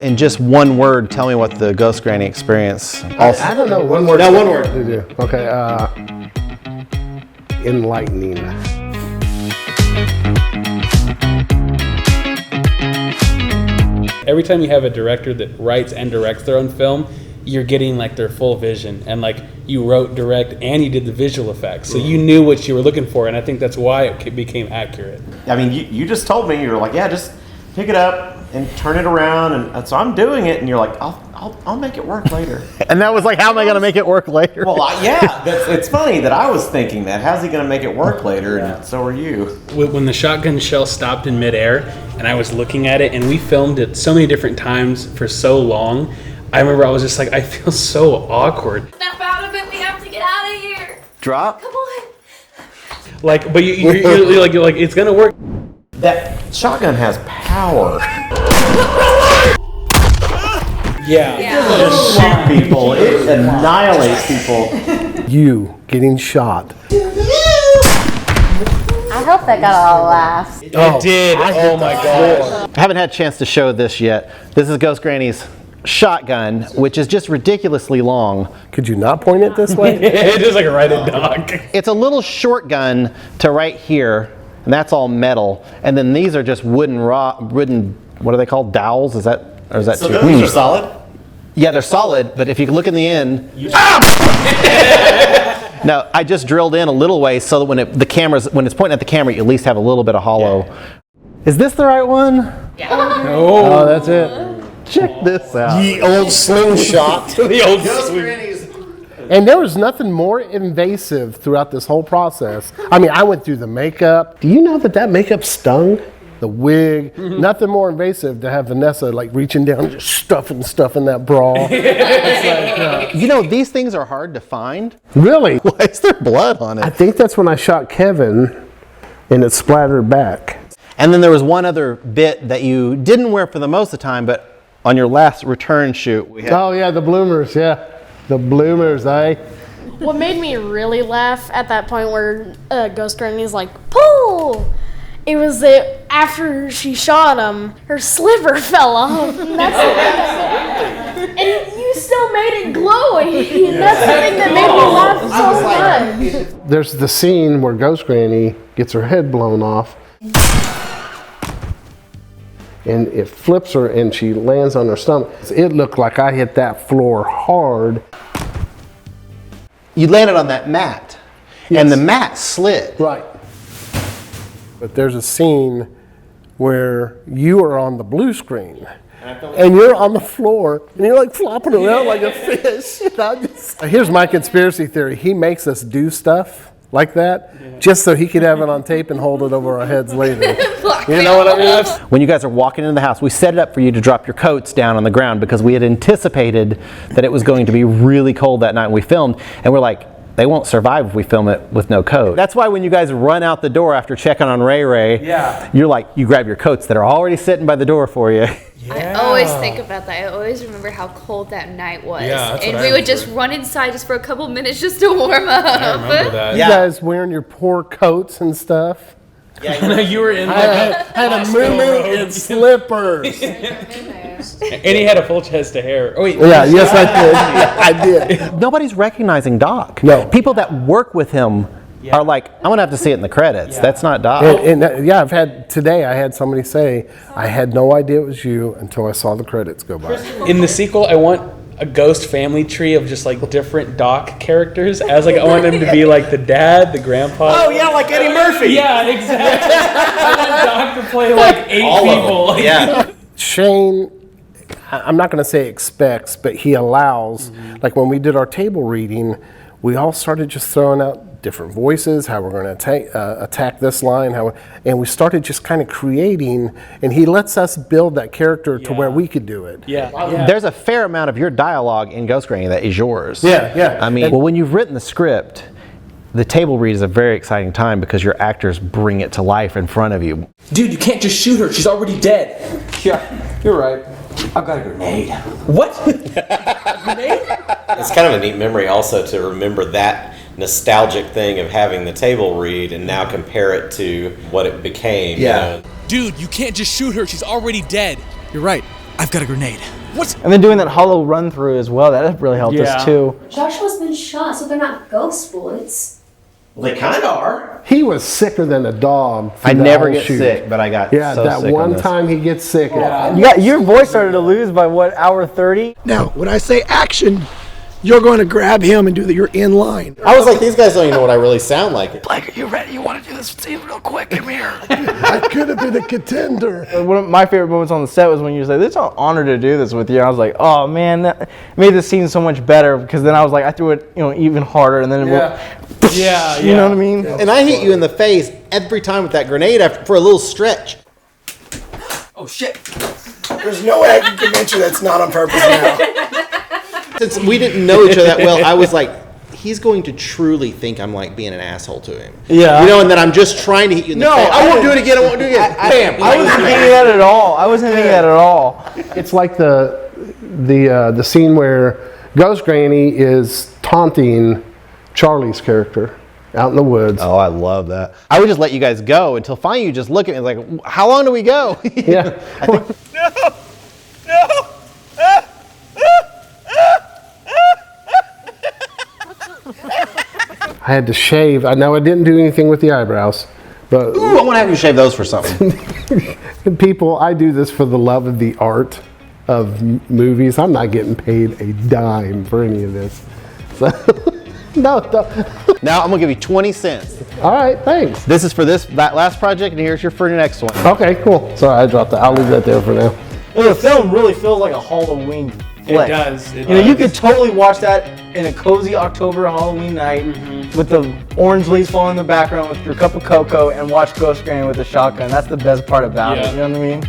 In just one word, tell me what the Ghost Granny experience. I don't know. One word. No, one word. To do. Okay. Enlightening. Every time you have a director that writes and directs their own film, you're getting like their full vision, and like you wrote, direct, and you did the visual effects, so you knew what you were looking for, and I think that's why it became accurate. I mean, you just told me, you were like, yeah, just pick it up and turn it around, and so I'm doing it, and you're like, I'll make it work later. And that was like, how am I going to make it work later? Well, it's funny that I was thinking that. How's he going to make it work later? And so are you. When the shotgun shell stopped in midair, and I was looking at it, and we filmed it so many different times for so long, I remember I was just like, I feel so awkward. Snap out of it, we have to get out of here. Drop. Come on. Like, but you're like, it's gonna work. That shotgun has power. Yeah. It doesn't shoot people. It annihilates people. You getting shot. I hope that got all laughs. It did. Oh my god. I haven't had a chance to show this yet. This is Ghost Granny's shotgun, which is just ridiculously long. Could you not point it this way? It's just like right at Doc. It's a little short gun to right here, and that's all metal. And then these are just wooden, what are they called? Dowels? Is that So too? those are solid? Yeah, they're solid, but if you look in the end, no, I just drilled in a little way so that when it's pointing at the camera, you at least have a little bit of hollow. Yeah. Is this the right one? Yeah. Oh, that's it. Check this out. The old slingshot. The old swing. And there was nothing more invasive throughout this whole process. I mean, I went through the makeup. Do you know that makeup stung? The wig. Mm-hmm. Nothing more invasive to have Vanessa like reaching down and just stuffing stuff in that bra. It's like, these things are hard to find. Really? Why is there blood on it? I think that's when I shot Kevin and it splattered back. And then there was one other bit that you didn't wear for the most of the time, but on your last return shoot, we had. Oh yeah, the bloomers, yeah. The bloomers, eh? What made me really laugh at that point where Ghost Granny's like, pull! It was that after she shot him, her slipper fell off. And you still made it glowy. And that's the thing that made me laugh so much. There's the scene where Ghost Granny gets her head blown off. And it flips her and she lands on her stomach. It looked like I hit that floor hard. You landed on that mat, Yes. and the mat slid. Right. But there's a scene where you are on the blue screen and you're on the floor and you're like flopping around like a fish. Here's my conspiracy theory. He makes us do stuff like that just so he could have it on tape and hold it over our heads later. You know what I mean? When you guys are walking into the house, we set it up for you to drop your coats down on the ground because we had anticipated that it was going to be really cold that night when we filmed, and we're like, they won't survive if we film it with no coat. That's why when you guys run out the door after checking on Ray Ray, you're like, you grab your coats that are already sitting by the door for you. I always think about that. I always remember how cold that night was. Yeah, that's and what we I would just run inside just for a couple minutes just to warm up. I remember that. You guys wearing your poor coats and stuff. Yeah, you were in I like had a moo and slippers. and he had a full chest of hair. Oh wait. Yeah, yes I did. I did. Nobody's recognizing Doc. No. People that work with him are like, I'm gonna have to see it in the credits. Yeah. That's not Doc. And I had somebody say, I had no idea it was you until I saw the credits go by. In the sequel, I want a ghost family tree of just like different Doc characters. As like I want them to be like the dad, the grandpa. Oh, yeah, like Eddie Murphy. Yeah, exactly. I want Doc to play like 8 people. Yeah. Shane, I'm not going to say expects, but he allows, like when we did our table reading, we all started just throwing out different voices, how we're going to attack this line, and we started just kind of creating, and he lets us build that character to where we could do it. Yeah. There's a fair amount of your dialogue in Ghost Granny that is yours. Yeah. I mean, when you've written the script, the table read is a very exciting time because your actors bring it to life in front of you. Dude, you can't just shoot her. She's already dead. Yeah, you're right. I've got a grenade. What? Grenade? It's kind of a neat memory also to remember that nostalgic thing of having the table read and now compare it to what it became. Yeah. You know? Dude, you can't just shoot her. She's already dead. You're right. I've got a grenade. What? And then doing that hollow run through as well, that really helped us too. Joshua's been shot, so they're not ghost bullets. Well, they kind of are. He was sicker than a dog. I never get sick, but I got Yeah, so that sick one on this. time he gets sick. Your voice started to lose by what, hour 30? Now, when I say action, you're going to grab him and do that. You're in line. I was like, these guys don't even know what I really sound like. Blake, are you ready? You want to do this scene real quick? Come here. I could have been a contender. One of my favorite moments on the set was when you said, "It's an honor to do this with you." And I was like, "Oh man, that made the scene so much better." Because then I was like, I threw it, even harder, and then it went, you know what I mean? And I hit you in the face every time with that grenade for a little stretch. Oh shit. There's no way I can convince you that's not on purpose now. Since we didn't know each other that well, I was like, he's going to truly think I'm like being an asshole to him. Yeah. And then I'm just trying to hit you in the face. I won't do it again. I won't do it again. Bam. I wasn't thinking that at all. I wasn't thinking that at all. It's like the scene where Ghost Granny is taunting Charlie's character out in the woods. Oh, I love that. I would just let you guys go until finally you just look at me like, how long do we go? Yeah. I had to shave. I know I didn't do anything with the eyebrows, but Ooh, I want to have you shave those for something. people, I do this for the love of the art of movies. I'm not getting paid a dime for any of this. So, no. Now I'm gonna give you 20 cents. All right, thanks. This is for that last project, and here's for your next one. Okay, cool. Sorry, I dropped that. I'll leave that there for now. The film really feels like a Halloween flick. It does. You could totally watch that in a cozy October Halloween night with the orange leaves falling in the background with your cup of cocoa and watch Ghost Granny with a shotgun. That's the best part about it. You know what I mean?